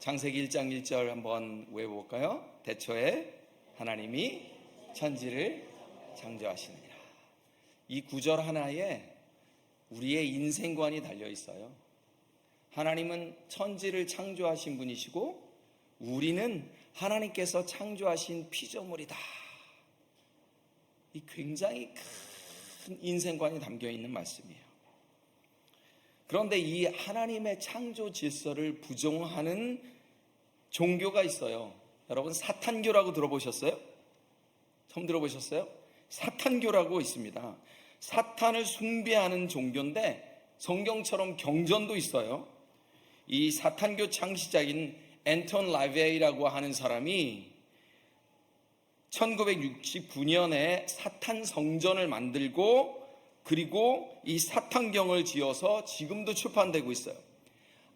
창세기 1장 1절 한번 외워볼까요? 대초에 하나님이 천지를 창조하시느니라. 이 구절 하나에 우리의 인생관이 달려 있어요. 하나님은 천지를 창조하신 분이시고 우리는 하나님께서 창조하신 피조물이다. 이 굉장히 큰 인생관이 담겨 있는 말씀이에요. 그런데 이 하나님의 창조 질서를 부정하는 종교가 있어요. 여러분, 사탄교라고 들어보셨어요? 처음 들어보셨어요? 사탄교라고 있습니다. 사탄을 숭배하는 종교인데 성경처럼 경전도 있어요. 이 사탄교 창시자인 앤톤 라베이라고 하는 사람이 1969년에 사탄 성전을 만들고 그리고 이 사탄경을 지어서 지금도 출판되고 있어요.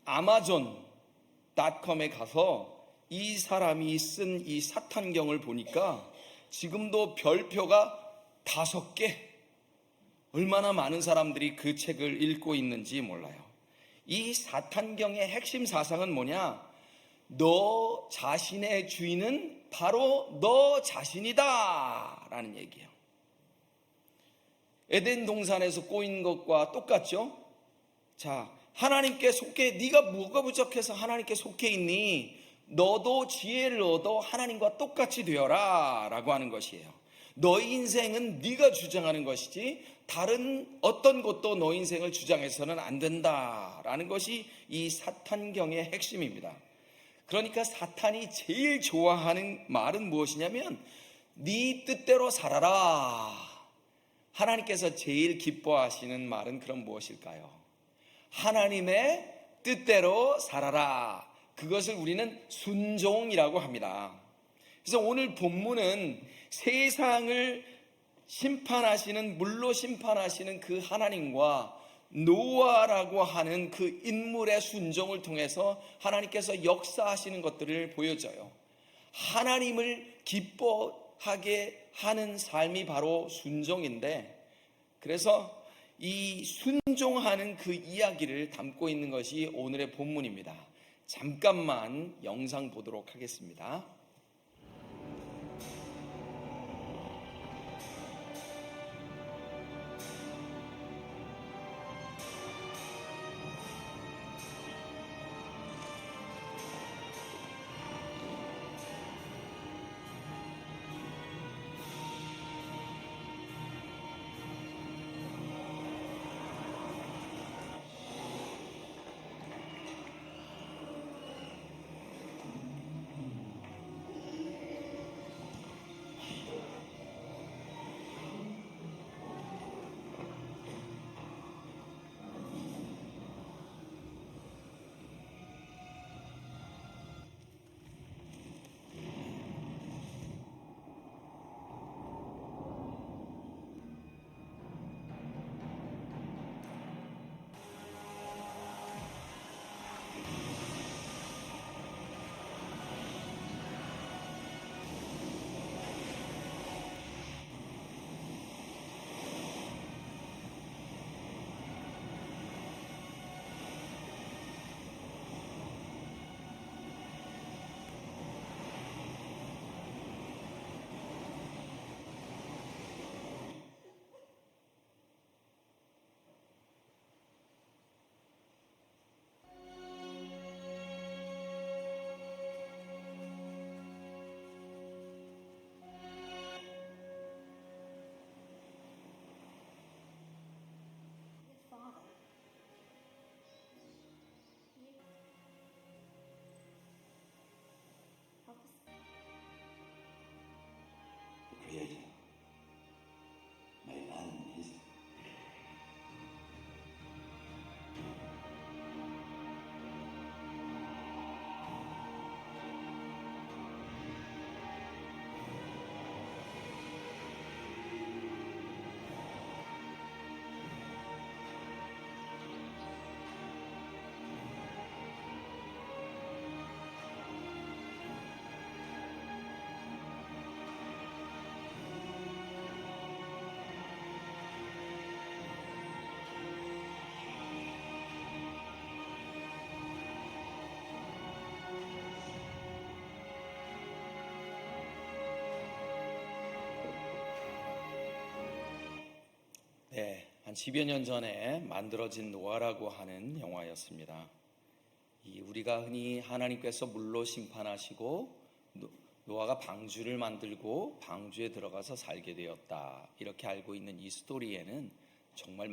아마존.com에 가서 이 사람이 쓴 이 사탄경을 보니까 지금도 별표가 5개. 얼마나 많은 사람들이 그 책을 읽고 있는지 몰라요. 이 사탄경의 핵심 사상은 뭐냐? 너 자신의 주인은 바로 너 자신이다 라는 얘기예요. 에덴 동산에서 꼬인 것과 똑같죠? 자, 하나님께 속해, 네가 뭐가 부족해서 하나님께 속해 있니? 너도 지혜를 얻어 하나님과 똑같이 되어라 라고 하는 것이에요. 너의 인생은 네가 주장하는 것이지 다른 어떤 것도 너 인생을 주장해서는 안 된다라는 것이 이 사탄경의 핵심입니다. 그러니까 사탄이 제일 좋아하는 말은 무엇이냐면 네 뜻대로 살아라. 하나님께서 제일 기뻐하시는 말은 그럼 무엇일까요? 하나님의 뜻대로 살아라. 그것을 우리는 순종이라고 합니다. 그래서 오늘 본문은 세상을 심판하시는, 물로 심판하시는 그 하나님과 노아라고 하는 그 인물의 순종을 통해서 하나님께서 역사하시는 것들을 보여줘요. 하나님을 기뻐하게 하는 삶이 바로 순종인데, 그래서 이 순종하는 그 이야기를 담고 있는 것이 오늘의 본문입니다. 잠깐만 영상 보도록 하겠습니다. 네, 한 10여 년 전에 만들어진 노아라고 하는 영화였습니다. 우리가 흔히 하나님께서 물로 심판하시고 노아가 방주를 만들고 방주에 들어가서 살게 되었다, 이렇게 알고 있는 이 스토리에는 정말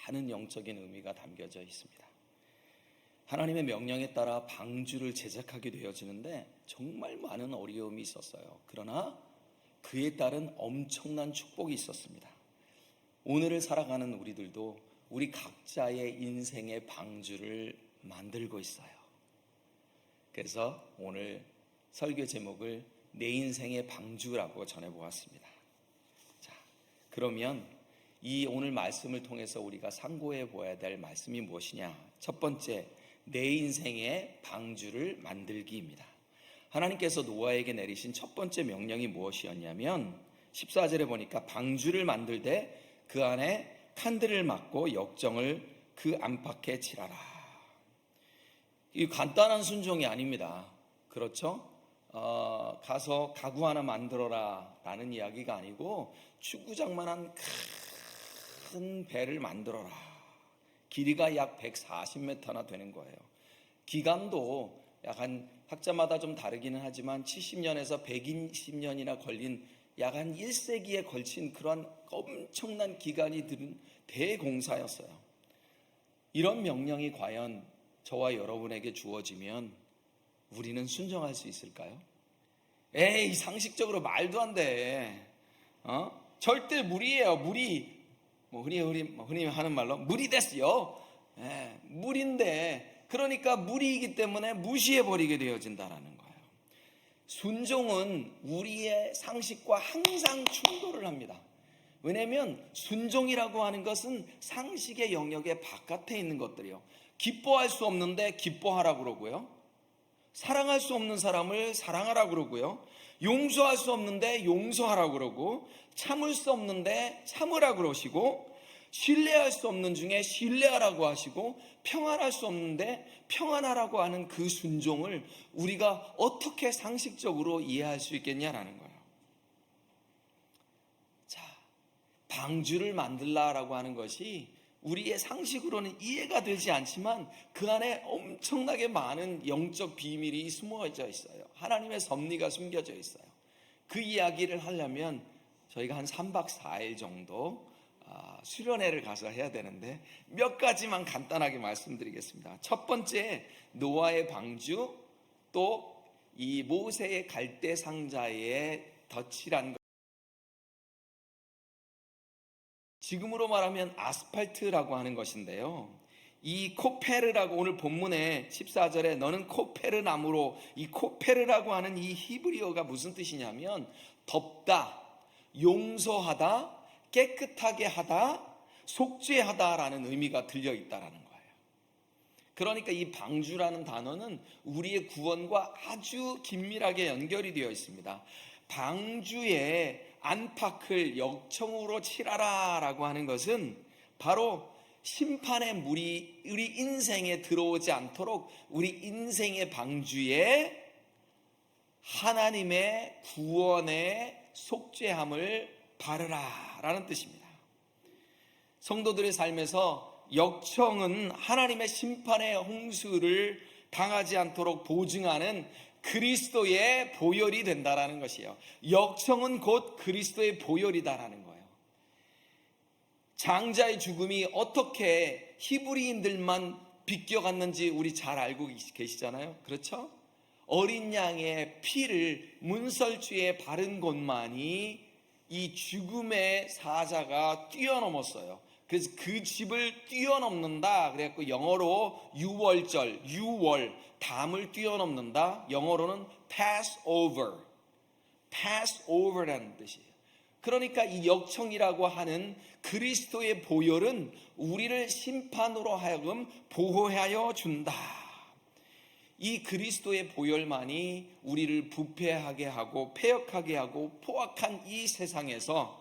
많은 영적인 의미가 담겨져 있습니다. 하나님의 명령에 따라 방주를 제작하게 되어지는데 정말 많은 어려움이 있었어요. 그러나 그에 따른 엄청난 축복이 있었습니다. 오늘을 살아가는 우리들도 우리 각자의 인생의 방주를 만들고 있어요. 그래서 오늘 설교 제목을 내 인생의 방주라고 전해보았습니다. 자, 그러면 이 오늘 말씀을 통해서 우리가 상고해 보아야 될 말씀이 무엇이냐? 첫 번째, 내 인생의 방주를 만들기입니다. 하나님께서 노아에게 내리신 첫 번째 명령이 무엇이었냐면 14절에 보니까 방주를 만들되 그 안에 칸들을 막고 역정을 그 안팎에 칠하라. 이 간단한 순종이 아닙니다. 그렇죠? 가서 가구 하나 만들어라 라는 이야기가 아니고 축구장만한 큰 배를 만들어라. 길이가 약 140m나 되는 거예요. 기간도 약 한 학자마다 좀 다르기는 하지만 70년에서 120년이나 걸린 약 한 1세기에 걸친 그런 엄청난 기간이 들은 대공사였어요. 이런 명령이 과연 저와 여러분에게 주어지면 우리는 순종할 수 있을까요? 에이, 상식적으로 말도 안 돼. 절대 무리예요. 무리. 흔히 하는 말로 무리 됐어요. 무리인데, 그러니까 무리이기 때문에 무시해버리게 되어진다라는 거예요. 순종은 우리의 상식과 항상 충돌을 합니다. 왜냐하면 순종이라고 하는 것은 상식의 영역의 바깥에 있는 것들이요. 기뻐할 수 없는데 기뻐하라고 그러고요. 사랑할 수 없는 사람을 사랑하라고 그러고요. 용서할 수 없는데 용서하라고 그러고, 참을 수 없는데 참으라고 그러시고, 신뢰할 수 없는 중에 신뢰하라고 하시고, 평안할 수 없는데 평안하라고 하는 그 순종을 우리가 어떻게 상식적으로 이해할 수 있겠냐라는 거예요. 자, 방주를 만들라라고 하는 것이 우리의 상식으로는 이해가 되지 않지만 그 안에 엄청나게 많은 영적 비밀이 숨어져 있어요. 하나님의 섭리가 숨겨져 있어요. 그 이야기를 하려면 저희가 한 3박 4일 정도 수련회를 가서 해야 되는데 몇 가지만 간단하게 말씀드리겠습니다. 첫 번째, 노아의 방주, 또 이 모세의 갈대 상자에 덧칠한 것, 지금으로 말하면 아스팔트라고 하는 것인데요. 이 코페르라고, 오늘 본문에 14절에 너는 코페르 나무로, 이 코페르라고 하는 이 히브리어가 무슨 뜻이냐면 덮다, 용서하다, 깨끗하게 하다, 속죄하다라는 의미가 들려 있다라는 거예요. 그러니까 이 방주라는 단어는 우리의 구원과 아주 긴밀하게 연결이 되어 있습니다. 방주의 안팎을 역청으로 칠하라라고 하는 것은 바로 심판의 물이 우리 인생에 들어오지 않도록 우리 인생의 방주에 하나님의 구원의 속죄함을 바르라라는 뜻입니다. 성도들의 삶에서 역청은 하나님의 심판의 홍수를 당하지 않도록 보증하는 그리스도의 보혈이 된다라는 것이에요. 역청은 곧 그리스도의 보혈이다라는 거예요. 장자의 죽음이 어떻게 히브리인들만 비껴갔는지 우리 잘 알고 계시잖아요. 그렇죠? 어린 양의 피를 문설주에 바른 곳만이 이 죽음의 사자가 뛰어넘었어요. 그래서 그 집을 뛰어넘는다. 그래갖고 영어로 유월절, 유월, 담을 뛰어넘는다. 영어로는 Passover라는 뜻이에요. 그러니까 이 역청이라고 하는 그리스도의 보혈은 우리를 심판으로 하여금 보호하여 준다. 이 그리스도의 보혈만이 우리를 부패하게 하고 패역하게 하고 포악한 이 세상에서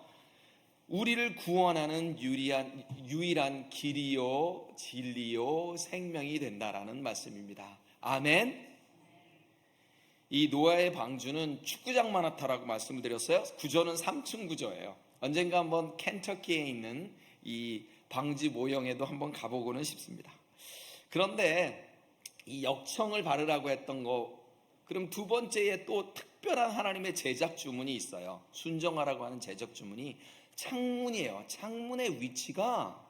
우리를 구원하는 유일한 길이요 진리요 생명이 된다라는 말씀입니다. 아멘. 이 노아의 방주는 축구장만 하다라고 말씀을 드렸어요. 구조는 3층 구조예요. 언젠가 한번 켄터키에 있는 이 방주 모형에도 한번 가보고는 싶습니다. 그런데 이 역청을 바르라고 했던 거, 그럼 두 번째에 또 특별한 하나님의 제작 주문이 있어요. 순정하라고 하는 제작 주문이 창문이에요. 창문의 위치가,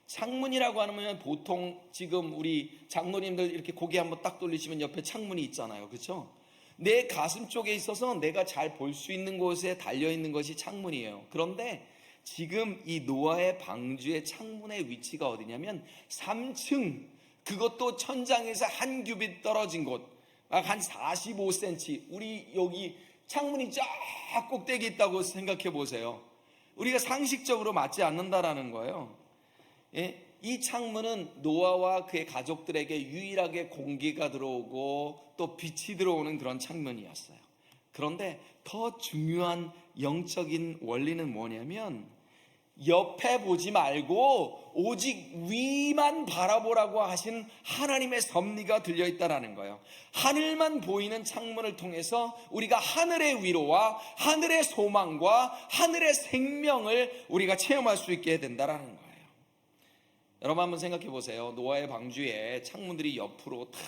창문이라고 하면 보통 지금 우리 장로님들 이렇게 고개 한번 딱 돌리시면 옆에 창문이 있잖아요. 그렇죠? 내 가슴 쪽에 있어서 내가 잘 볼 수 있는 곳에 달려있는 것이 창문이에요. 그런데 지금 이 노아의 방주의 창문의 위치가 어디냐면 3층, 그것도 천장에서 한 규빗 떨어진 곳, 한 45cm, 우리 여기 창문이 쫙 꼭대기 있다고 생각해 보세요. 우리가 상식적으로 맞지 않는다라는 거예요. 예? 이 창문은 노아와 그의 가족들에게 유일하게 공기가 들어오고 또 빛이 들어오는 그런 창문이었어요. 그런데 더 중요한 영적인 원리는 뭐냐면 옆에 보지 말고 오직 위만 바라보라고 하신 하나님의 섭리가 들려있다라는 거예요. 하늘만 보이는 창문을 통해서 우리가 하늘의 위로와 하늘의 소망과 하늘의 생명을 우리가 체험할 수 있게 된다라는 거예요. 여러분 한번 생각해 보세요. 노아의 방주에 창문들이 옆으로 탁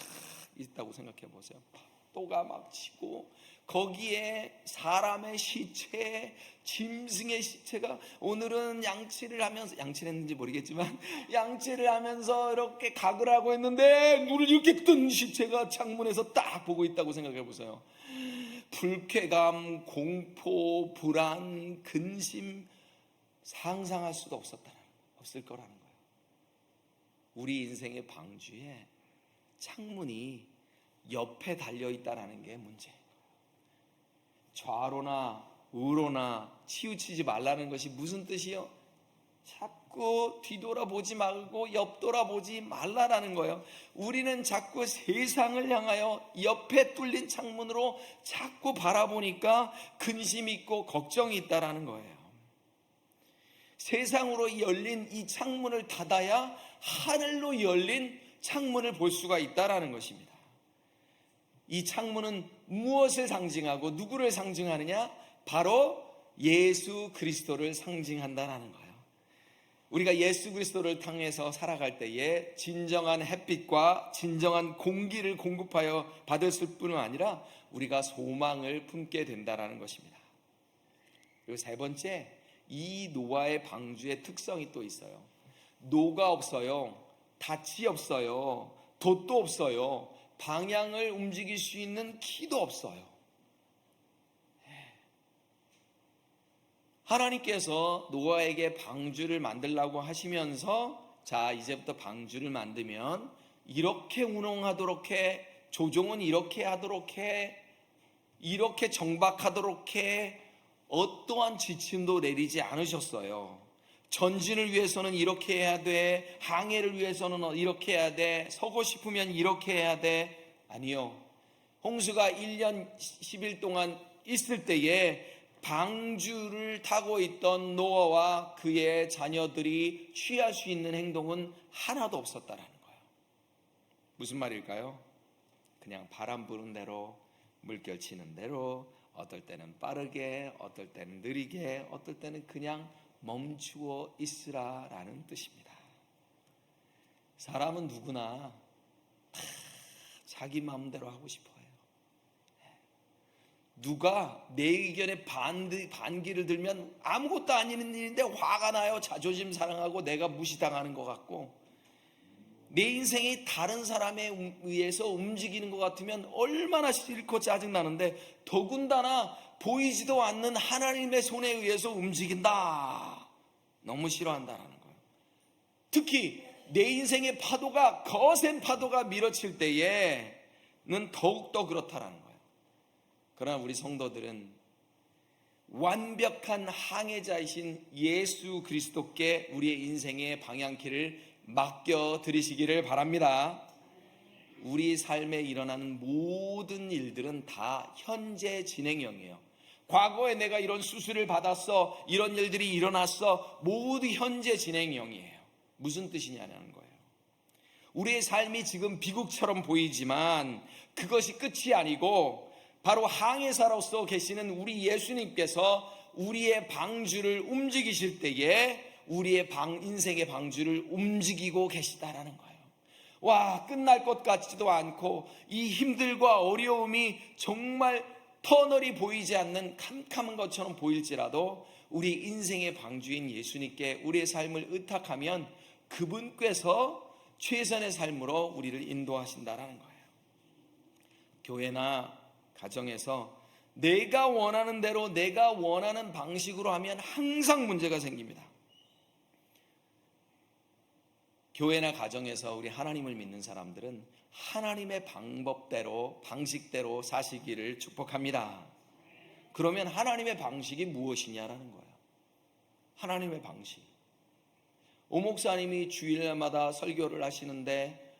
있다고 생각해 보세요. 파도가 막 치고 거기에 사람의 시체, 짐승의 시체가, 오늘은 양치를 하면서, 양치를 했는지 모르겠지만 양치를 하면서 이렇게 각을 하고 있는데 눈을 이렇게 뜬 시체가 창문에서 딱 보고 있다고 생각해 보세요. 불쾌감, 공포, 불안, 근심 상상할 수도 없을 거라는 거예요. 우리 인생의 방주에 창문이 옆에 달려있다는 게 문제예요. 좌로나 우로나 치우치지 말라는 것이 무슨 뜻이요? 자꾸 뒤돌아보지 말고 옆돌아보지 말라라는 거예요. 우리는 자꾸 세상을 향하여 옆에 뚫린 창문으로 자꾸 바라보니까 근심이 있고 걱정이 있다라는 거예요. 세상으로 열린 이 창문을 닫아야 하늘로 열린 창문을 볼 수가 있다라는 것입니다. 이 창문은 무엇을 상징하고 누구를 상징하느냐? 바로 예수 그리스도를 상징한다라는 거예요. 우리가 예수 그리스도를 통해서 살아갈 때에 진정한 햇빛과 진정한 공기를 공급하여 받았을 뿐만 아니라 우리가 소망을 품게 된다라는 것입니다. 그리고 세 번째, 이 노아의 방주의 특성이 또 있어요. 노가 없어요. 닻이 없어요. 돛도 없어요. 방향을 움직일 수 있는 키도 없어요. 하나님께서 노아에게 방주를 만들라고 하시면서, 자, 이제부터 방주를 만들면 이렇게 운용하도록 해, 조종은 이렇게 하도록 해, 이렇게 정박하도록 해, 어떠한 지침도 내리지 않으셨어요. 전진을 위해서는 이렇게 해야 돼, 항해를 위해서는 이렇게 해야 돼, 서고 싶으면 이렇게 해야 돼. 아니요. 홍수가 1년 10일 동안 있을 때에 방주를 타고 있던 노아와 그의 자녀들이 취할 수 있는 행동은 하나도 없었다라는 거예요. 무슨 말일까요? 그냥 바람 부는 대로, 물결 치는 대로, 어떨 때는 빠르게, 어떨 때는 느리게, 어떨 때는 그냥 멈추어 있으라라는 뜻입니다. 사람은 누구나 다 자기 마음대로 하고 싶어요. 누가 내 의견에 반기를 들면 아무것도 아닌 일인데 화가 나요. 자존심 상하고 내가 무시당하는 것 같고, 내 인생이 다른 사람에 의해서 움직이는 것 같으면 얼마나 싫고 짜증나는데, 더군다나 보이지도 않는 하나님의 손에 의해서 움직인다, 너무 싫어한다는 거예요. 특히 내 인생의 파도가, 거센 파도가 밀어칠 때에는 더욱더 그렇다라는 거예요. 그러나 우리 성도들은 완벽한 항해자이신 예수 그리스도께 우리의 인생의 방향키를 맡겨드리시기를 바랍니다. 우리 삶에 일어나는 모든 일들은 다 현재 진행형이에요. 과거에 내가 이런 수술을 받았어, 이런 일들이 일어났어, 모두 현재 진행형이에요. 무슨 뜻이냐는 거예요. 우리의 삶이 지금 비극처럼 보이지만 그것이 끝이 아니고, 바로 항해사로서 계시는 우리 예수님께서 우리의 방주를 움직이실 때에 우리의 인생의 방주를 움직이고 계시다라는 거예요. 와, 끝날 것 같지도 않고 이 힘들과 어려움이 정말 터널이 보이지 않는 캄캄한 것처럼 보일지라도 우리 인생의 방주인 예수님께 우리의 삶을 의탁하면 그분께서 최선의 삶으로 우리를 인도하신다라는 거예요. 교회나 가정에서 내가 원하는 대로 내가 원하는 방식으로 하면 항상 문제가 생깁니다. 교회나 가정에서 우리 하나님을 믿는 사람들은 하나님의 방법대로 방식대로 사시기를 축복합니다. 그러면 하나님의 방식이 무엇이냐라는 거예요. 하나님의 방식. 오 목사님이 주일마다 설교를 하시는데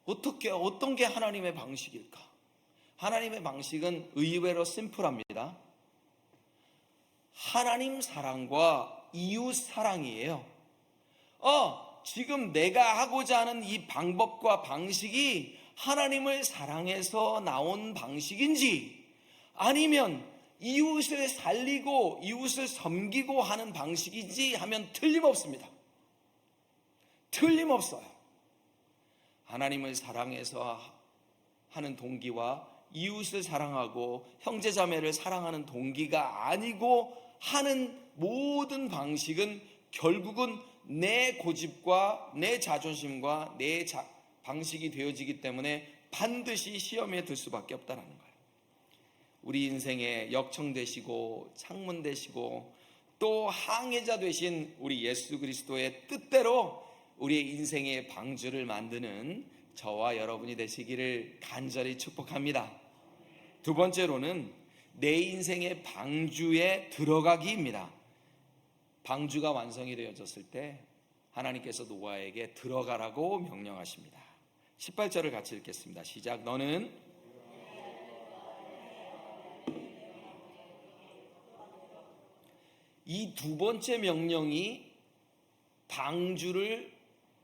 어떤 게 하나님의 방식일까? 하나님의 방식은 의외로 심플합니다. 하나님 사랑과 이웃 사랑이에요. 지금 내가 하고자 하는 이 방법과 방식이 하나님을 사랑해서 나온 방식인지 아니면 이웃을 살리고 이웃을 섬기고 하는 방식인지 하면 틀림없습니다. 틀림없어요. 하나님을 사랑해서 하는 동기와 이웃을 사랑하고 형제자매를 사랑하는 동기가 아니고 하는 모든 방식은 결국은 내 고집과 내 자존심과 내 방식이 되어지기 때문에 반드시 시험에 들 수밖에 없다는 거예요. 우리 인생의 역청 되시고 창문 되시고 또 항해자 되신 우리 예수 그리스도의 뜻대로 우리의 인생의 방주를 만드는 저와 여러분이 되시기를 간절히 축복합니다. 두 번째로는 내 인생의 방주에 들어가기입니다. 방주가 완성이 되어졌을 때 하나님께서 노아에게 들어가라고 명령하십니다. 18절을 같이 읽겠습니다. 시작. 너는 이 두 번째 명령이 방주를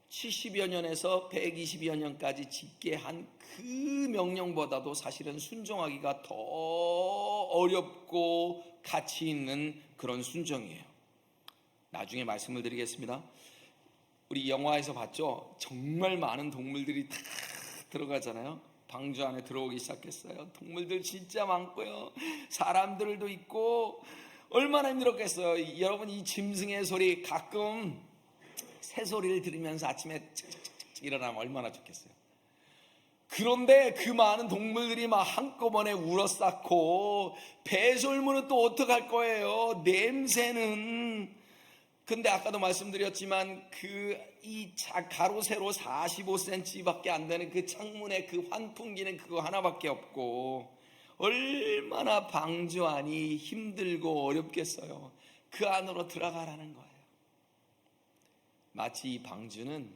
70여 년에서 120여 년까지 짓게 한 그 명령보다도 사실은 순종하기가 더 어렵고 가치 있는 그런 순종이에요. 나중에 말씀을 드리겠습니다. 우리 영화에서 봤죠? 정말 많은 동물들이 다 들어가잖아요. 방주 안에 들어오기 시작했어요. 동물들 진짜 많고요. 사람들도 있고 얼마나 힘들었겠어요. 여러분 이 짐승의 소리 가끔 새소리를 들으면서 아침에 착착착착 일어나면 얼마나 좋겠어요. 그런데 그 많은 동물들이 막 한꺼번에 울어쌌고 배설물은 또 어떡할 거예요. 냄새는. 근데 아까도 말씀드렸지만 이 가로 세로 45cm밖에 안 되는 그 창문에 그 환풍기는 그거 하나밖에 없고 얼마나 방주 안이 힘들고 어렵겠어요. 그 안으로 들어가라는 거예요. 마치 이 방주는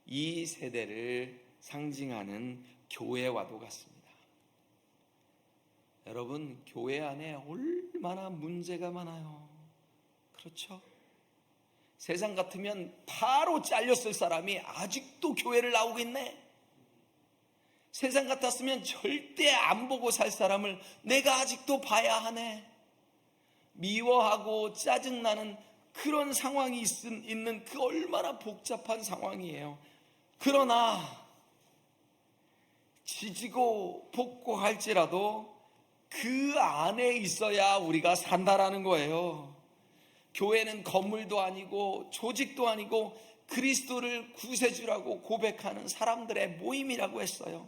이 세대를 상징하는 교회와도 같습니다. 여러분, 교회 안에 얼마나 문제가 많아요. 그렇죠? 세상 같으면 바로 잘렸을 사람이 아직도 교회를 나오고 있네. 세상 같았으면 절대 안 보고 살 사람을 내가 아직도 봐야 하네. 미워하고 짜증나는 그런 상황이 있는 그 얼마나 복잡한 상황이에요. 그러나 지지고 볶고 할지라도 그 안에 있어야 우리가 산다라는 거예요. 교회는 건물도 아니고 조직도 아니고 그리스도를 구세주라고 고백하는 사람들의 모임이라고 했어요.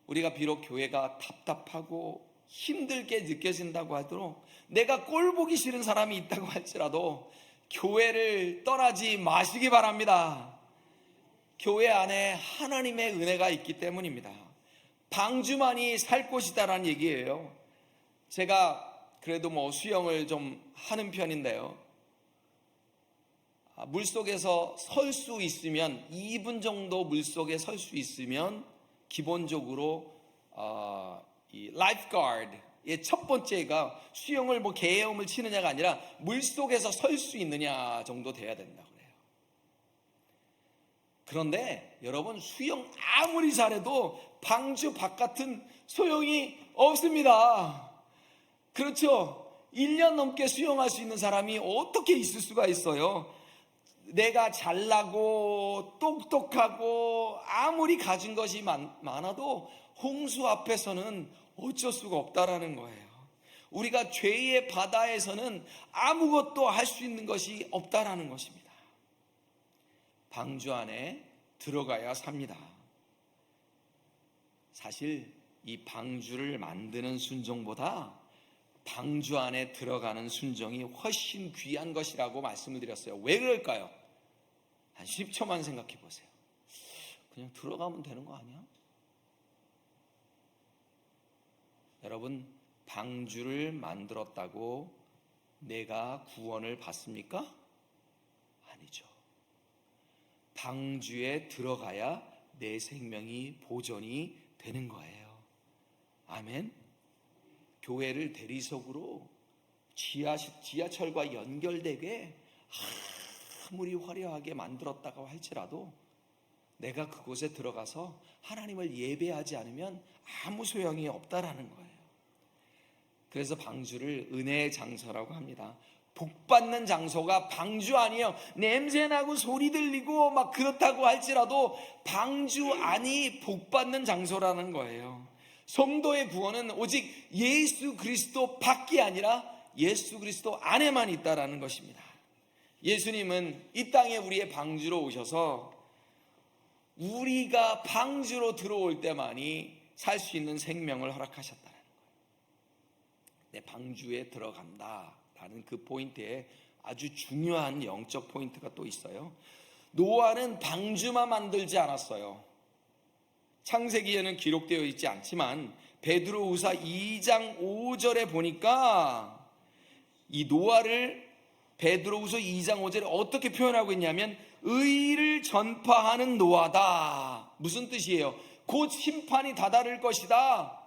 우리가 비록 교회가 답답하고 힘들게 느껴진다고 하도록 내가 꼴 보기 싫은 사람이 있다고 할지라도 교회를 떠나지 마시기 바랍니다. 교회 안에 하나님의 은혜가 있기 때문입니다. 방주만이 살 곳이다라는 얘기예요. 제가 그래도 수영을 좀 하는 편인데요. 물속에서 설 수 있으면 2분 정도 물속에 설 수 있으면 기본적으로 이 라이프가드의 첫 번째가 수영을 개헤엄을 치느냐가 아니라 물속에서 설 수 있느냐 정도 돼야 된다고 그래요. 그런데 여러분 수영 아무리 잘해도 방주 바깥은 소용이 없습니다. 그렇죠? 1년 넘게 수영할 수 있는 사람이 어떻게 있을 수가 있어요? 내가 잘나고 똑똑하고 아무리 가진 것이 많아도 홍수 앞에서는 어쩔 수가 없다라는 거예요. 우리가 죄의 바다에서는 아무것도 할 수 있는 것이 없다라는 것입니다. 방주 안에 들어가야 삽니다. 사실 이 방주를 만드는 순종보다 방주 안에 들어가는 순종이 훨씬 귀한 것이라고 말씀을 드렸어요. 왜 그럴까요? 한 10초만 생각해 보세요. 그냥 들어가면 되는 거 아니야? 여러분, 방주를 만들었다고 내가 구원을 받습니까? 아니죠. 방주에 들어가야 내 생명이 보존이 되는 거예요. 아멘. 교회를 대리석으로 지하철과 연결되게 아무리 화려하게 만들었다고 할지라도 내가 그곳에 들어가서 하나님을 예배하지 않으면 아무 소용이 없다라는 거예요. 그래서 방주를 은혜의 장소라고 합니다. 복받는 장소가 방주 아니에요. 냄새나고 소리 들리고 막 그렇다고 할지라도 방주 안이 복받는 장소라는 거예요. 성도의 구원은 오직 예수 그리스도 밖이 아니라 예수 그리스도 안에만 있다라는 것입니다. 예수님은 이 땅에 우리의 방주로 오셔서 우리가 방주로 들어올 때만이 살 수 있는 생명을 허락하셨다는 거예요. 내 방주에 들어간다라는 그 포인트에 아주 중요한 영적 포인트가 또 있어요. 노아는 방주만 만들지 않았어요. 창세기에는 기록되어 있지 않지만 베드로후서 2장 5절에 보니까 이 노아를 베드로후서 2장 5절에 어떻게 표현하고 있냐면 의를 전파하는 노아다. 무슨 뜻이에요? 곧 심판이 다다를 것이다.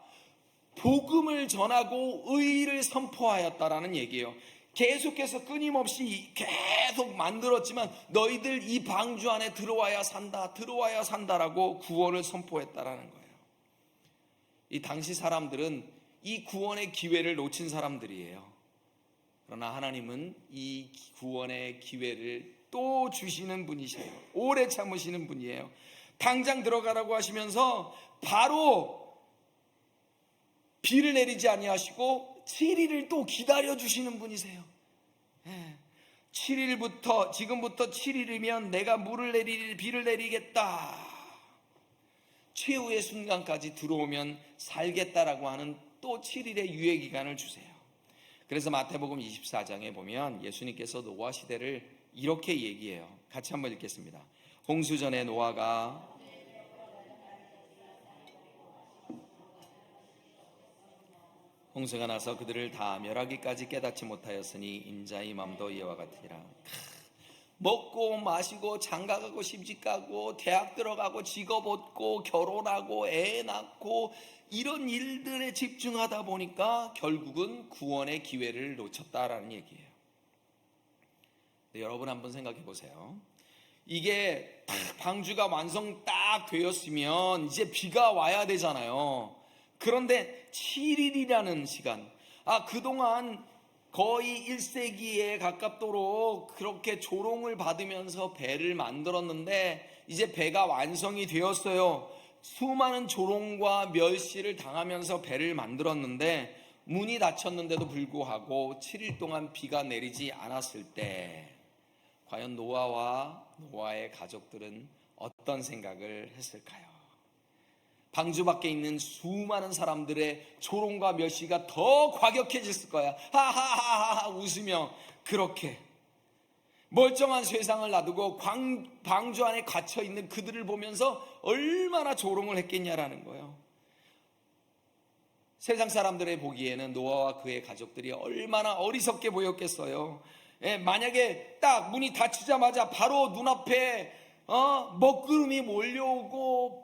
복음을 전하고 의를 선포하였다라는 얘기예요. 계속해서 끊임없이 계속 만들었지만 너희들 이 방주 안에 들어와야 산다, 들어와야 산다라고 구원을 선포했다라는 거예요. 이 당시 사람들은 이 구원의 기회를 놓친 사람들이에요. 그러나 하나님은 이 구원의 기회를 또 주시는 분이세요. 오래 참으시는 분이에요. 당장 들어가라고 하시면서 바로 비를 내리지 아니하시고 7일을 또 기다려주시는 분이세요. 7일부터 지금부터 7일이면 내가 비를 내리겠다. 최후의 순간까지 들어오면 살겠다라고 하는 또 7일의 유예기간을 주세요. 그래서 마태복음 24장에 보면 예수님께서 노아 시대를 이렇게 얘기해요. 같이 한번 읽겠습니다. 홍수전에 노아가 홍수가 나서 그들을 다 멸하기까지 깨닫지 못하였으니 인자의 맘도 이와 같으니라. 먹고 마시고 장가가고 시집가고 대학 들어가고 직업 얻고 결혼하고 애 낳고 이런 일들에 집중하다 보니까 결국은 구원의 기회를 놓쳤다라는 얘기예요. 여러분 한번 생각해 보세요. 이게 방주가 완성 딱 되었으면 이제 비가 와야 되잖아요. 그런데 7일이라는 시간, 그동안 거의 1세기에 가깝도록 그렇게 조롱을 받으면서 배를 만들었는데 이제 배가 완성이 되었어요. 수많은 조롱과 멸시를 당하면서 배를 만들었는데 문이 닫혔는데도 불구하고 7일 동안 비가 내리지 않았을 때 과연 노아와 노아의 가족들은 어떤 생각을 했을까요? 방주 밖에 있는 수많은 사람들의 조롱과 멸시가 더 과격해졌을 거야. 하하하하 웃으며 그렇게 멀쩡한 세상을 놔두고 방주 안에 갇혀있는 그들을 보면서 얼마나 조롱을 했겠냐라는 거예요. 세상 사람들의 보기에는 노아와 그의 가족들이 얼마나 어리석게 보였겠어요. 만약에 딱 문이 닫히자마자 바로 눈앞에 먹구름이 몰려오고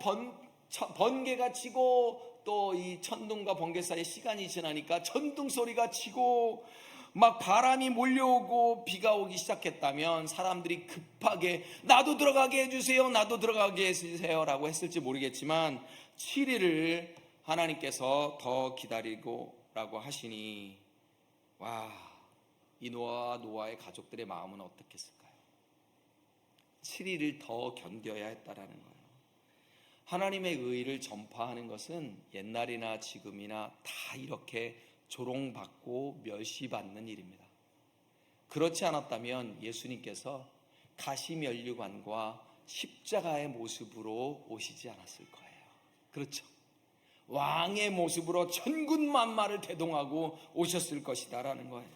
번개가 치고 또 이 천둥과 번개 사이에 시간이 지나니까 천둥 소리가 치고 막 바람이 몰려오고 비가 오기 시작했다면 사람들이 급하게 나도 들어가게 해주세요, 나도 들어가게 해주세요 라고 했을지 모르겠지만 7일을 하나님께서 더 기다리고 라고 하시니 와, 이 노아의 가족들의 마음은 어떻겠을까요? 7일을 더 견뎌야 했다라는 거예요. 하나님의 의를 전파하는 것은 옛날이나 지금이나 다 이렇게 조롱받고 멸시받는 일입니다. 그렇지 않았다면 예수님께서 가시면류관과 십자가의 모습으로 오시지 않았을 거예요. 그렇죠? 왕의 모습으로 천군만마를 대동하고 오셨을 것이다라는 거예요.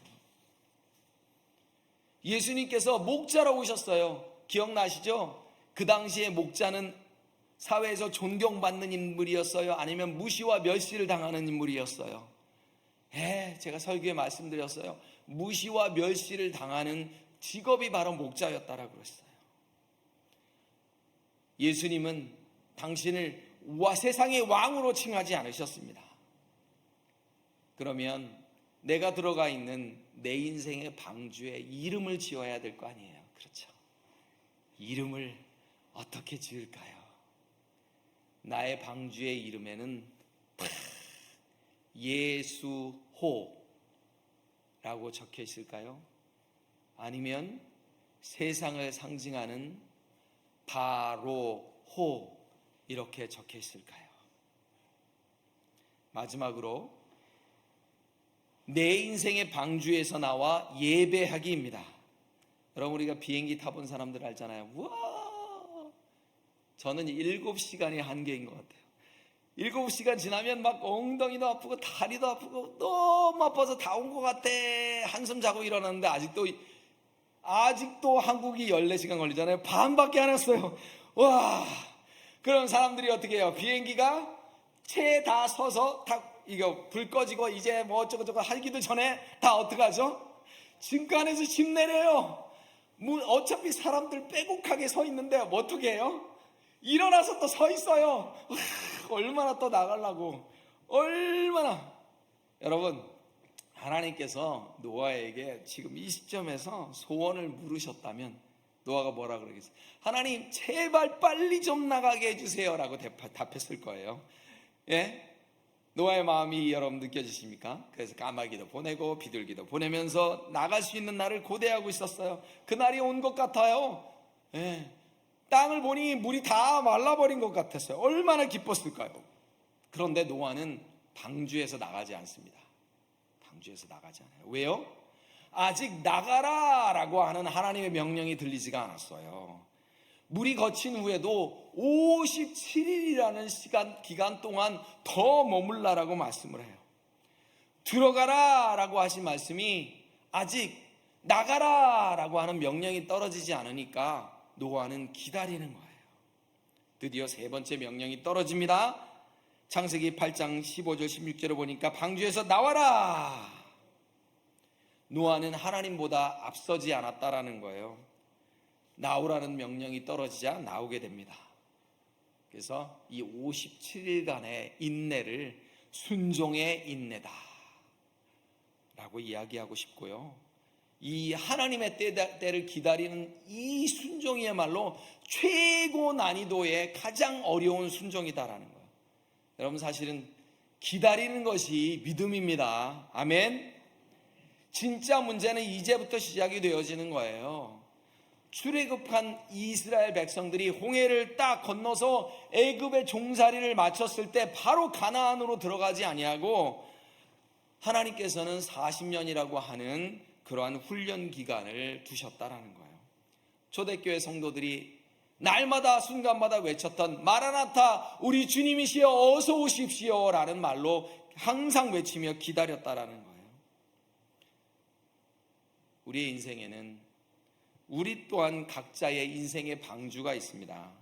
예수님께서 목자로 오셨어요. 기억나시죠? 그 당시에 목자는 사회에서 존경받는 인물이었어요? 아니면 무시와 멸시를 당하는 인물이었어요? 제가 설교에 말씀드렸어요. 무시와 멸시를 당하는 직업이 바로 목자였다라고 그랬어요. 예수님은 당신을 세상의 왕으로 칭하지 않으셨습니다. 그러면 내가 들어가 있는 내 인생의 방주에 이름을 지어야 될 거 아니에요. 그렇죠? 이름을 어떻게 지을까요? 나의 방주의 이름에는 예수호라고 적혀 있을까요? 아니면 세상을 상징하는 바로호 이렇게 적혀 있을까요? 마지막으로 내 인생의 방주에서 나와 예배하기입니다. 여러분, 우리가 비행기 타본 사람들 알잖아요. 우와, 저는 7시간이 한계인 것 같아요. 7시간 지나면 막 엉덩이도 아프고 다리도 아프고 너무 아파서 다 온 것 같아. 한숨 자고 일어났는데 아직도 한국이 14시간 걸리잖아요. 반밖에 안 했어요. 와, 그럼 사람들이 어떻게 해요? 비행기가 채 다 서서 이거 불 꺼지고 이제 뭐 어쩌고저쩌고 하기도 전에 다 어떡하죠? 증칸에서 집 내려요. 어차피 사람들 빼곡하게 서 있는데 뭐 어떻게 해요? 일어나서 또 서 있어요. 얼마나 또 나가려고, 얼마나. 여러분, 하나님께서 노아에게 지금 이 시점에서 소원을 물으셨다면 노아가 뭐라 그러겠어요? 하나님, 제발 빨리 좀 나가게 해주세요 라고 답했을 거예요. 예? 노아의 마음이 여러분 느껴지십니까? 그래서 까마귀도 보내고 비둘기도 보내면서 나갈 수 있는 날을 고대하고 있었어요. 그날이 온 것 같아요. 예. 땅을 보니 물이 다 말라버린 것 같았어요. 얼마나 기뻤을까요? 그런데 노아는 방주에서 나가지 않습니다. 방주에서 나가지 않아요. 왜요? 아직 나가라 라고 하는 하나님의 명령이 들리지가 않았어요. 물이 거친 후에도 57일이라는 기간 동안 더 머물라라고 말씀을 해요. 들어가라 라고 하신 말씀이 아직 나가라 라고 하는 명령이 떨어지지 않으니까 노아는 기다리는 거예요. 드디어 세 번째 명령이 떨어집니다. 창세기 8장 15절 16절을 보니까 방주에서 나와라. 노아는 하나님보다 앞서지 않았다라는 거예요. 나오라는 명령이 떨어지자 나오게 됩니다. 그래서 이 57일간의 인내를 순종의 인내다 라고 이야기하고 싶고요. 이 하나님의 때를 기다리는 이 순종이야말로 최고 난이도의 가장 어려운 순종이다라는 거예요. 여러분, 사실은 기다리는 것이 믿음입니다. 아멘. 진짜 문제는 이제부터 시작이 되어지는 거예요. 출애굽한 이스라엘 백성들이 홍해를 딱 건너서 애굽의 종살이를 마쳤을 때 바로 가나안으로 들어가지 아니하고 하나님께서는 40년이라고 하는 그러한 훈련 기간을 두셨다라는 거예요. 초대교회 성도들이 날마다 순간마다 외쳤던 마라나타, 우리 주님이시여 어서 오십시오 라는 말로 항상 외치며 기다렸다라는 거예요. 우리의 인생에는 우리 또한 각자의 인생의 방주가 있습니다.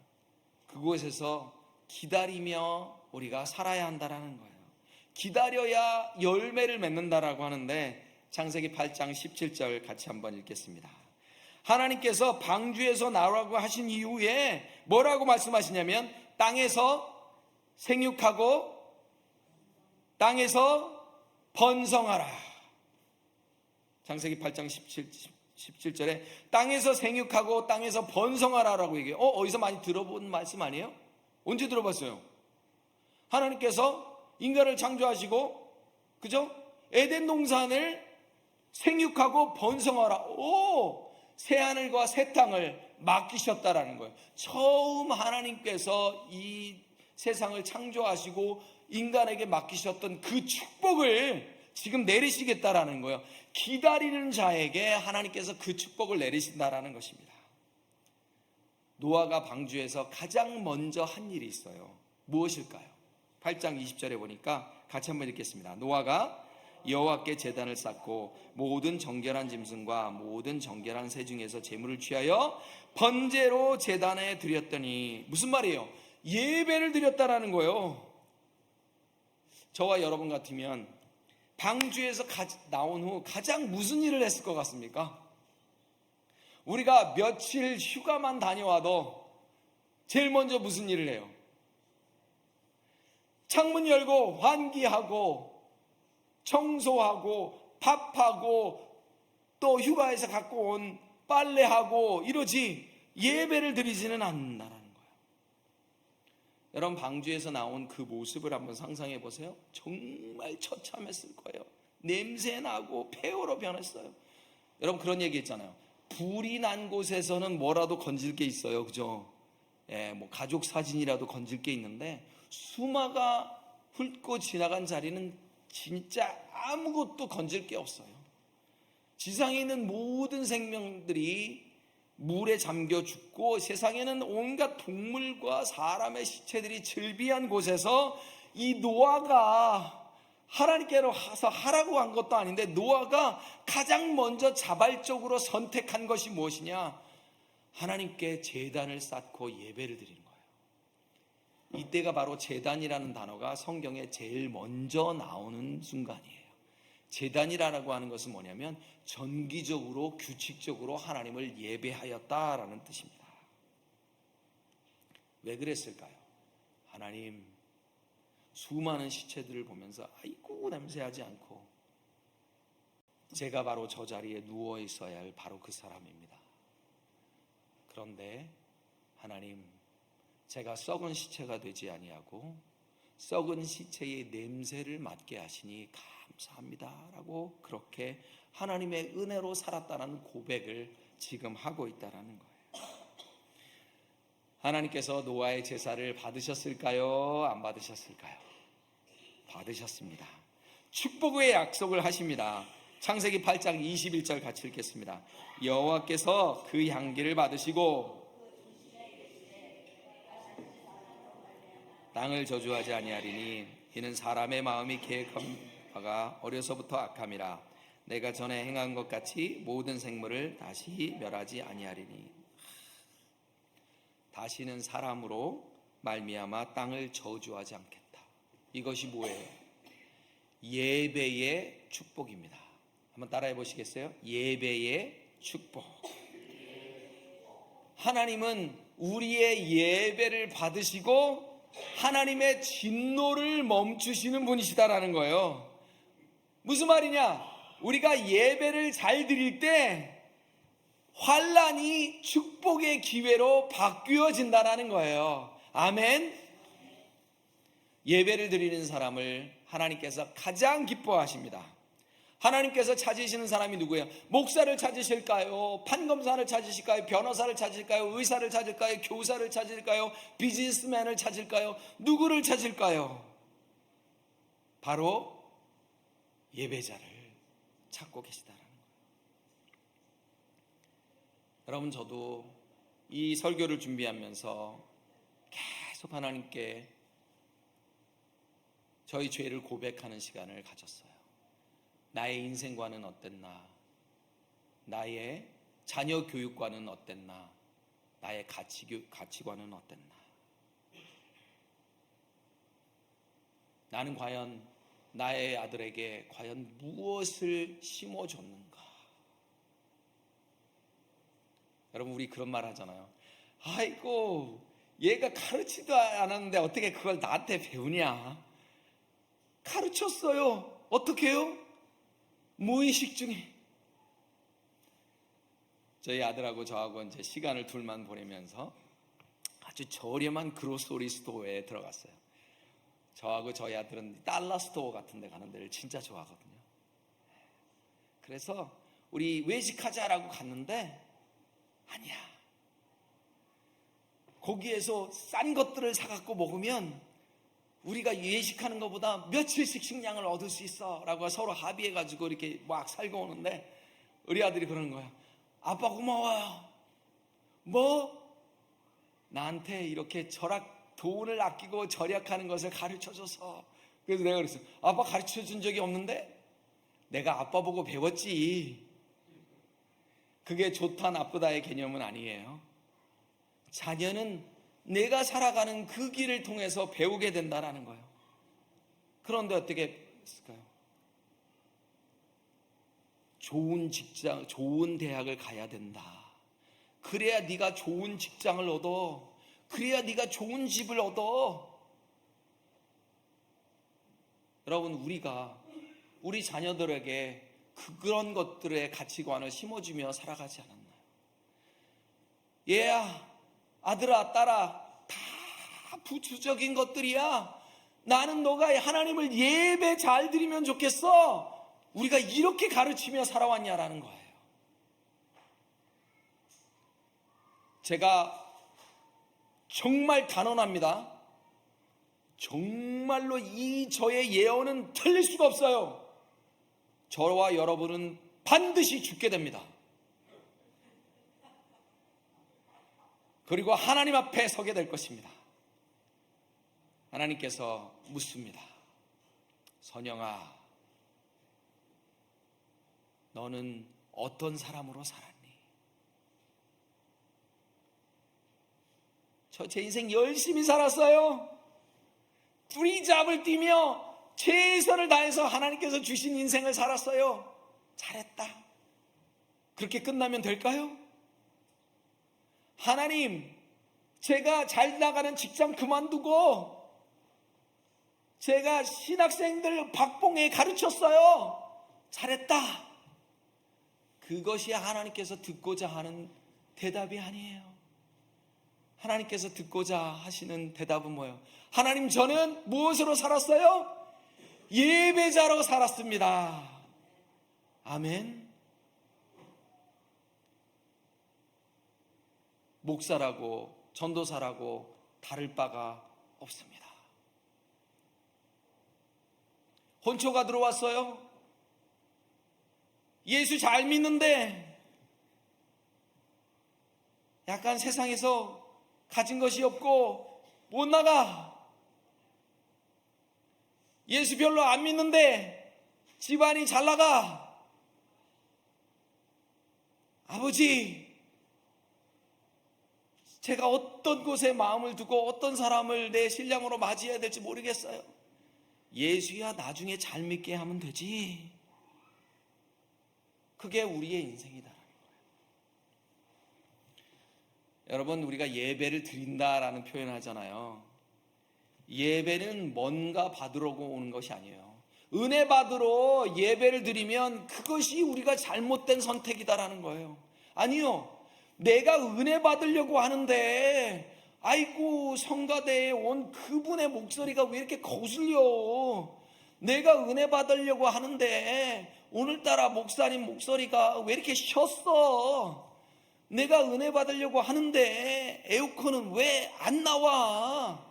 그곳에서 기다리며 우리가 살아야 한다라는 거예요. 기다려야 열매를 맺는다라고 하는데 창세기 8장 17절 같이 한번 읽겠습니다. 하나님께서 방주에서 나오라고 하신 이후에 뭐라고 말씀하시냐면 땅에서 생육하고 땅에서 번성하라. 창세기 8장 17절에 땅에서 생육하고 땅에서 번성하라라고 얘기해요. 어디서 많이 들어본 말씀 아니에요? 언제 들어봤어요? 하나님께서 인간을 창조하시고, 그죠? 에덴 동산을 생육하고 번성하라. 새 하늘과 새 땅을 맡기셨다라는 거예요. 처음 하나님께서 이 세상을 창조하시고 인간에게 맡기셨던 그 축복을 지금 내리시겠다라는 거예요. 기다리는 자에게 하나님께서 그 축복을 내리신다라는 것입니다. 노아가 방주에서 가장 먼저 한 일이 있어요. 무엇일까요? 8장 20절에 보니까 같이 한번 읽겠습니다. 노아가 여호와께 제단을 쌓고 모든 정결한 짐승과 모든 정결한 새 중에서 제물을 취하여 번제로 제단에 드렸더니, 무슨 말이에요? 예배를 드렸다라는 거예요. 저와 여러분 같으면 방주에서 나온 후 가장 무슨 일을 했을 것 같습니까? 우리가 며칠 휴가만 다녀와도 제일 먼저 무슨 일을 해요? 창문 열고 환기하고 청소하고 밥하고 또 휴가에서 갖고 온 빨래하고 이러지 예배를 드리지는 않는다라는 거예요. 여러분, 방주에서 나온 그 모습을 한번 상상해 보세요. 정말 처참했을 거예요. 냄새나고 폐허로 변했어요. 여러분, 그런 얘기 했잖아요. 불이 난 곳에서는 뭐라도 건질 게 있어요. 그죠? 뭐 가족 사진이라도 건질 게 있는데 수마가 훑고 지나간 자리는 진짜 아무것도 건질 게 없어요. 지상에 있는 모든 생명들이 물에 잠겨 죽고 세상에는 온갖 동물과 사람의 시체들이 즐비한 곳에서 이 노아가 하나님께로 와서 하라고 한 것도 아닌데 노아가 가장 먼저 자발적으로 선택한 것이 무엇이냐? 하나님께 제단을 쌓고 예배를 드리는 거예요. 이때가 바로 제단이라는 단어가 성경에 제일 먼저 나오는 순간이에요. 제단이라고 하는 것은 뭐냐면 정기적으로 규칙적으로 하나님을 예배하였다라는 뜻입니다. 왜 그랬을까요? 하나님, 수많은 시체들을 보면서 아이고 냄새하지 않고 제가 바로 저 자리에 누워 있어야 할 바로 그 사람입니다. 그런데 하나님, 제가 썩은 시체가 되지 아니하고 썩은 시체의 냄새를 맡게 하시니 감사합니다 라고 그렇게 하나님의 은혜로 살았다는 고백을 지금 하고 있다는 거예요. 하나님께서 노아의 제사를 받으셨을까요? 안 받으셨을까요? 받으셨습니다. 축복의 약속을 하십니다. 창세기 8장 21절 같이 읽겠습니다. 여호와께서 그 향기를 받으시고 땅을 저주하지 아니하리니 이는 사람의 마음이 계획한 바가 어려서부터 악함이라. 내가 전에 행한 것 같이 모든 생물을 다시 멸하지 아니하리니. 다시는 사람으로 말미암아 땅을 저주하지 않겠다. 이것이 뭐예요? 예배의 축복입니다. 한번 따라해 보시겠어요? 예배의 축복. 하나님은 우리의 예배를 받으시고 하나님의 진노를 멈추시는 분이시다라는 거예요. 무슨 말이냐? 우리가 예배를 잘 드릴 때 환난이 축복의 기회로 바뀌어진다는 거예요. 아멘. 예배를 드리는 사람을 하나님께서 가장 기뻐하십니다. 하나님께서 찾으시는 사람이 누구예요? 목사를 찾으실까요? 판검사를 찾으실까요? 변호사를 찾을까요? 의사를 찾을까요? 교사를 찾을까요? 비즈니스맨을 찾을까요? 누구를 찾을까요? 바로 예배자를 찾고 계시다는 거예요. 여러분, 저도 이 설교를 준비하면서 계속 하나님께 저희 죄를 고백하는 시간을 가졌어요. 나의 인생관은 어땠나? 나의 자녀 교육관은 어땠나? 나의 가치관은 어땠나? 나는 과연 나의 아들에게 과연 무엇을 심어줬는가? 여러분, 우리 그런 말 하잖아요. 아이고, 얘가 가르치도 않았는데 어떻게 그걸 나한테 배우냐? 가르쳤어요. 어떻게 해요? 무의식 중에. 저희 아들하고 저하고 이제 시간을 둘만 보내면서 아주 저렴한 그로소리 스토어에 들어갔어요. 저하고 저희 아들은 달러 스토어 같은 데 가는 데를 진짜 좋아하거든요. 그래서 우리 외식하자라고 갔는데 아니야. 거기에서 싼 것들을 사갖고 먹으면 우리가 외식하는 것보다 며칠씩 식량을 얻을 수 있어 라고 서로 합의해가지고 이렇게 막 살고 오는데 우리 아들이 그러는 거야. 아빠 고마워요. 뭐? 나한테 이렇게 돈을 아끼고 절약하는 것을 가르쳐줘서. 그래서 내가 그랬어. 아빠 가르쳐준 적이 없는데? 내가 아빠 보고 배웠지. 그게 좋다 나쁘다의 개념은 아니에요. 자녀는 내가 살아가는 그 길을 통해서 배우게 된다라는 거예요. 그런데 어떻게 했을까요? 좋은 직장, 좋은 대학을 가야 된다. 그래야 네가 좋은 직장을 얻어. 그래야 네가 좋은 집을 얻어. 여러분, 우리가 우리 자녀들에게 그런 것들의 가치관을 심어주며 살아가지 않았나요? 얘야, 아들아, 딸아, 다 부수적인 것들이야. 나는 너가 하나님을 예배 잘 드리면 좋겠어. 우리가 이렇게 가르치며 살아왔냐라는 거예요. 제가 정말 단언합니다. 정말로 저의 예언은 틀릴 수가 없어요. 저와 여러분은 반드시 죽게 됩니다. 그리고 하나님 앞에 서게 될 것입니다. 하나님께서 묻습니다. 선영아, 너는 어떤 사람으로 살았니? 제 인생 열심히 살았어요. 뿌리잡을 뛰며 최선을 다해서 하나님께서 주신 인생을 살았어요. 잘했다. 그렇게 끝나면 될까요? 하나님, 제가 잘 나가는 직장 그만두고 제가 신학생들 박봉에 가르쳤어요. 잘했다. 그것이 하나님께서 듣고자 하는 대답이 아니에요. 하나님께서 듣고자 하시는 대답은 뭐예요? 하나님, 저는 무엇으로 살았어요? 예배자로 살았습니다. 아멘. 목사라고 전도사라고 다를 바가 없습니다. 혼초가 들어왔어요. 예수 잘 믿는데 약간 세상에서 가진 것이 없고 못 나가. 예수 별로 안 믿는데 집안이 잘 나가. 아버지, 제가 어떤 곳에 마음을 두고 어떤 사람을 내 신랑으로 맞이해야 될지 모르겠어요. 예수야 나중에 잘 믿게 하면 되지. 그게 우리의 인생이다. 여러분, 우리가 예배를 드린다라는 표현을 하잖아요. 예배는 뭔가 받으러 오는 것이 아니에요. 은혜 받으러 예배를 드리면 그것이 우리가 잘못된 선택이다라는 거예요. 아니요, 내가 은혜 받으려고 하는데 아이고 성가대에 온 그분의 목소리가 왜 이렇게 거슬려. 내가 은혜 받으려고 하는데 오늘따라 목사님 목소리가 왜 이렇게 쉬었어. 내가 은혜 받으려고 하는데 에어컨은 왜 안 나와.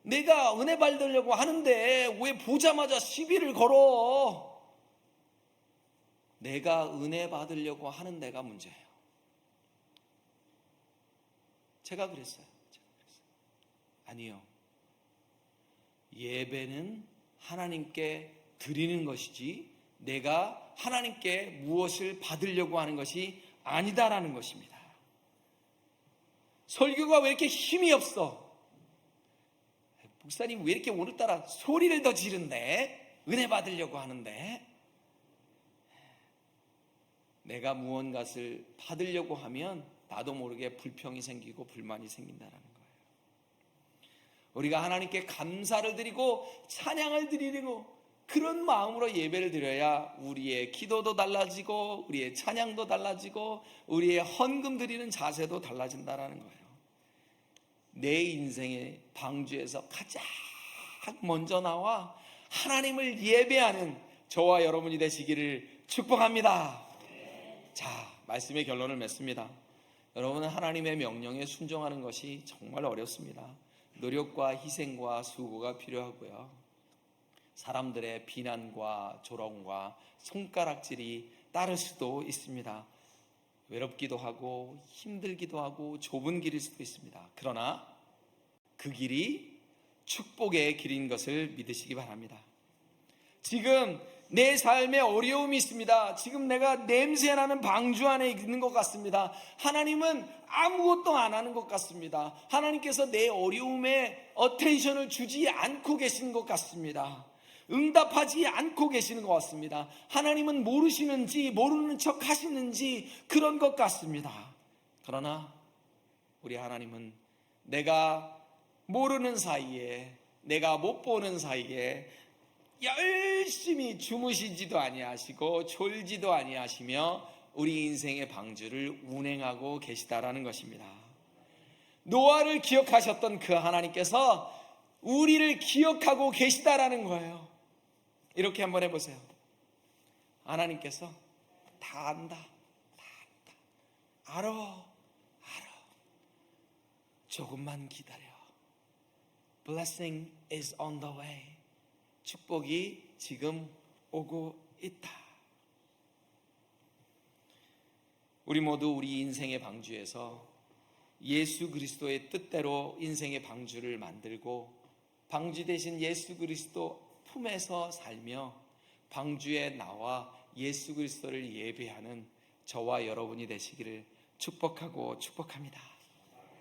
내가 은혜 받으려고 하는데 왜 보자마자 시비를 걸어. 내가 은혜 받으려고 하는 데가 문제예요. 제가 그랬어요. 아니요, 예배는 하나님께 드리는 것이지 내가 하나님께 무엇을 받으려고 하는 것이 아니다라는 것입니다. 설교가 왜 이렇게 힘이 없어? 목사님 왜 이렇게 오늘따라 소리를 더 지른데? 은혜 받으려고 하는데? 내가 무언가를 받으려고 하면 나도 모르게 불평이 생기고 불만이 생긴다는 거예요. 우리가 하나님께 감사를 드리고 찬양을 드리고 그런 마음으로 예배를 드려야 우리의 기도도 달라지고 우리의 찬양도 달라지고 우리의 헌금 드리는 자세도 달라진다는 거예요. 내 인생의 방주에서 가장 먼저 나와 하나님을 예배하는 저와 여러분이 되시기를 축복합니다. 자, 말씀의 결론을 맺습니다. 여러분은 하나님의 명령에 순종하는 것이 정말 어렵습니다. 노력과 희생과 수고가 필요하고요. 사람들의 비난과 조롱과 손가락질이 따를 수도 있습니다. 외롭기도 하고 힘들기도 하고 좁은 길일 수도 있습니다. 그러나 그 길이 축복의 길인 것을 믿으시기 바랍니다. 지금 내 삶에 어려움이 있습니다. 지금 내가 냄새나는 방주 안에 있는 것 같습니다. 하나님은 아무것도 안 하는 것 같습니다. 하나님께서 내 어려움에 어텐션을 주지 않고 계시는 것 같습니다. 응답하지 않고 계시는 것 같습니다. 하나님은 모르시는지 모르는 척 하시는지 그런 것 같습니다. 그러나 우리 하나님은 내가 모르는 사이에, 내가 못 보는 사이에 열심히 주무시지도 아니하시고 졸지도 아니하시며 우리 인생의 방주를 운행하고 계시다라는 것입니다. 노아를 기억하셨던 그 하나님께서 우리를 기억하고 계시다라는 거예요. 이렇게 한번 해보세요. 하나님께서 다 안다, 다 안다, 알아. 조금만 기다려. Blessing is on the way. 축복이 지금 오고 있다. 우리 모두 우리 인생의 방주에서 예수 그리스도의 뜻대로 인생의 방주를 만들고 방주 대신 예수 그리스도 품에서 살며 방주에 나와 예수 그리스도를 예배하는 저와 여러분이 되시기를 축복하고 축복합니다.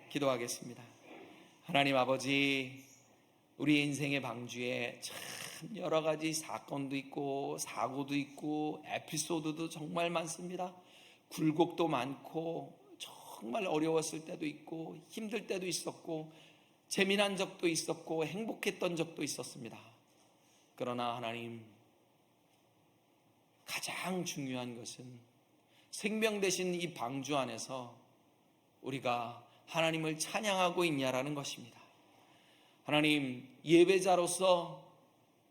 기도하겠습니다. 하나님 아버지, 우리 인생의 방주에 참 여러 가지 사건도 있고 사고도 있고 에피소드도 정말 많습니다. 굴곡도 많고 정말 어려웠을 때도 있고 힘들 때도 있었고 재미난 적도 있었고 행복했던 적도 있었습니다. 그러나 하나님, 가장 중요한 것은 생명 되신 이 방주 안에서 우리가 하나님을 찬양하고 있냐라는 것입니다. 하나님, 예배자로서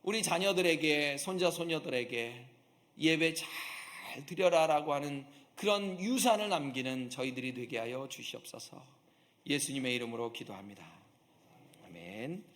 우리 자녀들에게, 손자 손녀들에게 예배 잘 드려라라고 하는 그런 유산을 남기는 저희들이 되게 하여 주시옵소서. 예수님의 이름으로 기도합니다. 아멘.